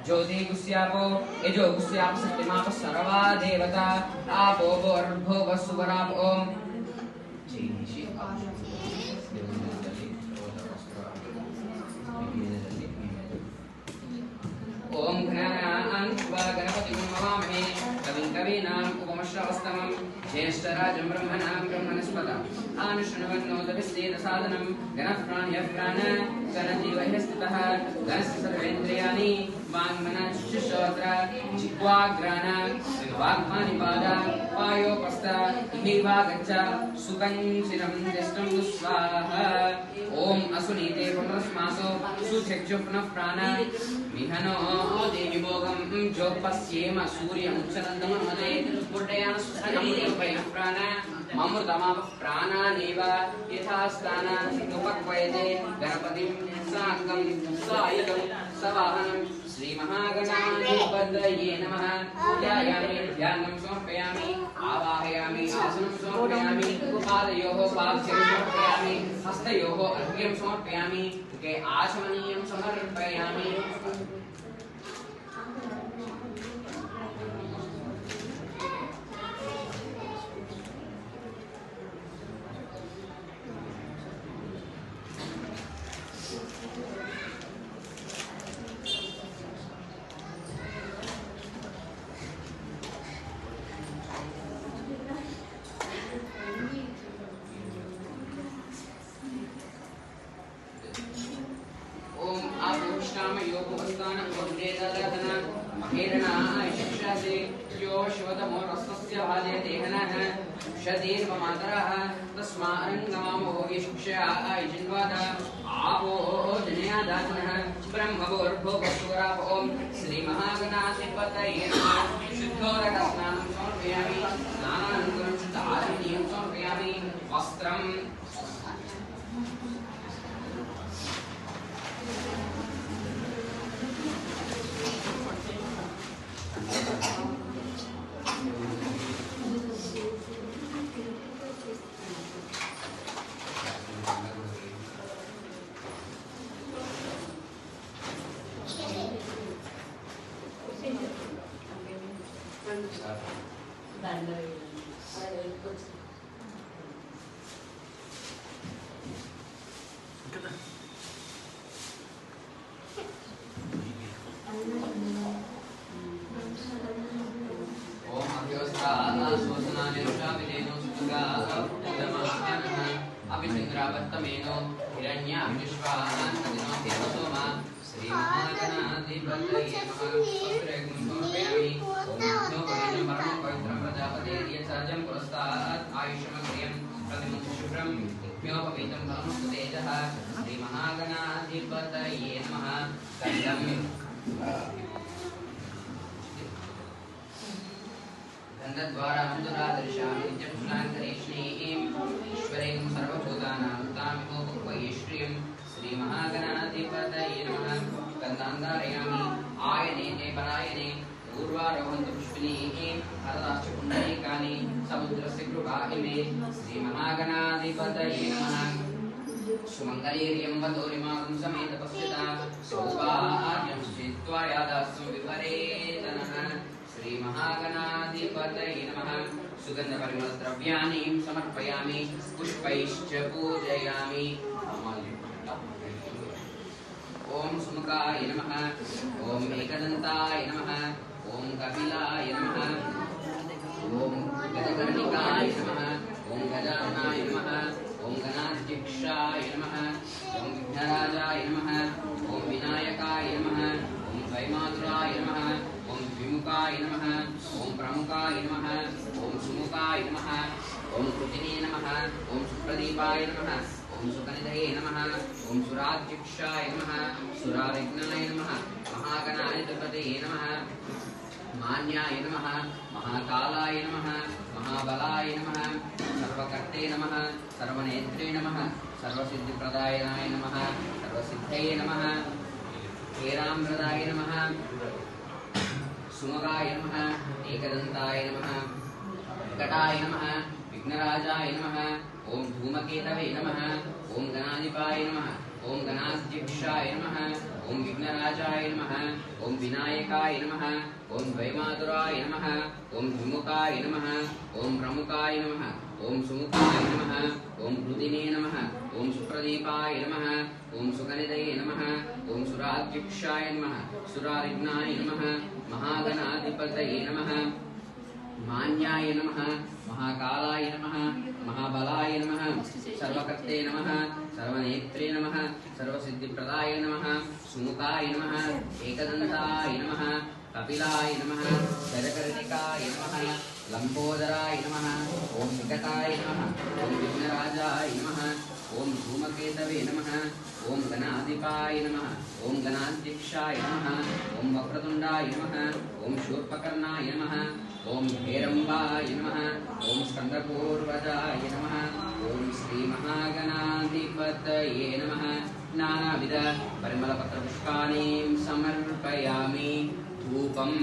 ज्योतिगुस्यापो यजोगुस्याप शक्तिमाप सर्वा देवता आपो भूर्भुवः सुवराप ओम ओम गणपतिं नमामहे कविं कवीनाम् उपमश्रवस्तमं ज्येष्ठराजं ब्रह्मणां ब्रह्मणस्पतम् आनुशृण्वन्नोदभिस्तेदसादनं गणः प्राणयः प्राणः गणजीवैः स्थितः गणस्य सर्वेन्द्रियाणि वाङ्मनश्चोत्र जिह्वाग्राण वाग्मानिपाद पायोपस्थ इहिवागच्छ सुखं चिरं दिष्टं स्वाहा ओम असुनीते पुनरस्मासो सुचक्षु पुनः प्राण मिहनो देवी भोगं जोपस्येम सूर्यं चनन्दमन्मते पुड्डयान सुखं प्राण ममृतमाप प्राणानेव यथास्थान उपक्वयते गणपतिं साङ्गं सायुधं सवाहनं श्री महागणाधिपतये नमः ध्यायामि ध्यानं समर्पयामि आवाहयामि आसनं समर्पयामि पादयोः पाद्यं समर्पयामि हस्तयोः अर्घ्यं समर्पयामि मुखे आचमनीयं समर्पयामि श्री महागणाधिपतये नमः शुद्धोदकस्नानं समर्पयामि स्नानानन्तरं शुद्धाचमनीयं समर्पयामि वस्त्रं सुमंगलीर्यं वदोरिमागं समेत पश्यता सौभाग्यं स्थित्वा यादास्तं विपरेतनः श्री महागणाधिपतये नमः सुगन्धपरिमलद्रव्याणि समर्पयामि पुष्पैश्च पूजयामि ओम सुमुखाय नमः ओम एकदन्ताय नमः ओम कपिलाय नमः ओम गजकर्णिकाय नमः ओम गजाननाय नमः ओम गणाध्यक्षाय नमः ओम विघ्नराजाय नमः ओम विनायकाय नमः ओम द्वैमातुराय नमः ओम द्विमुखाय नमः ओम प्रमुखाय नमः ओम सुमुखाय नमः ओम कृतिने नमः ओम सुप्रदीपाय नमः ओम सुकनिधये नमः ओम सुराध्यक्षाय नमः सुराविघ्नाय नमः महागणाधिपतये नमः मान्याय नमः महाकालाय नमः महाबलाय नमः सर्वकर्ते नमः सर्वनेत्रे नमः सर्वसिद्धिप्रदायनाय नमः सर्वसिद्धये नमः हेराम्रदाय नमः सुमगाय नमः एकदन्ताय नमः कटाय नमः विघ्नराजाय नमः ओम धूमकेतवे नमः ओम गणाधिपाय नमः ओम गणाध्यक्षाय नमः ओम विघ्नराजाय नमः ओम विनायकाय नमः ओम द्वैमातुराय नमः ओम विमुखाय नमः ओम प्रमुखाय नमः ओम सुमुखाय नमः ओम हृदिने नमः ओम सुप्रदीपाय नमः ओम सुगणितये नमः ओम सुराध्यक्षाय नमः सुरारिघ्नाय नमः महागणाधिपतये नमः मान्याय नमः महाकालाय नमः महाबलाय नमः सर्वकर्ते नमः सर्वनेत्रे नमः सर्वसिद्धिप्रदाय नमः सुमुखाय नमः एकदन्ताय नमः कपिलाय नमः गजकर्णिकाय नमः लंबोदराय नमः ओम विकटाय नमः ओम विघ्नराजाय नमः ओम धूमकेतवे नमः ओम गणाधिपाय नमः ओम गणाध्यक्षाय नमः ओम वक्रतुंडाय नमः ओम शूर्पकर्णाय नमः ओम हेरंबाय नमः ओम स्कंदपूर्वजाय नमः ओम श्री महागणाधिपतये नमः नानाविध परिमलपत्रपुष्पाणि समर्पयामि धूपम्